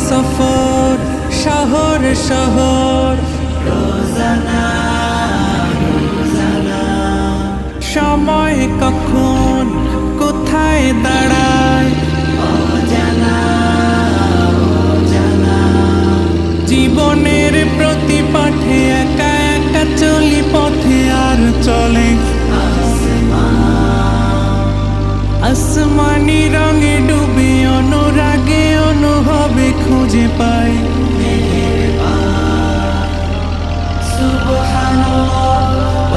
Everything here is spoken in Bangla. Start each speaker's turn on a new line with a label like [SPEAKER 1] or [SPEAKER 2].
[SPEAKER 1] সফর শহর শহর
[SPEAKER 2] রোজানা রোজানা
[SPEAKER 1] সময় কখন কোথায় দাঁড়ায়
[SPEAKER 2] অজানা অজানা
[SPEAKER 1] জীবনের প্রতি পাঠে একা একা চলি পথে আর চলে আসমানি রঙে ডুবে অনুরাগে অনুভবে খুঁজে পাই
[SPEAKER 2] সুবহানাল্লাহ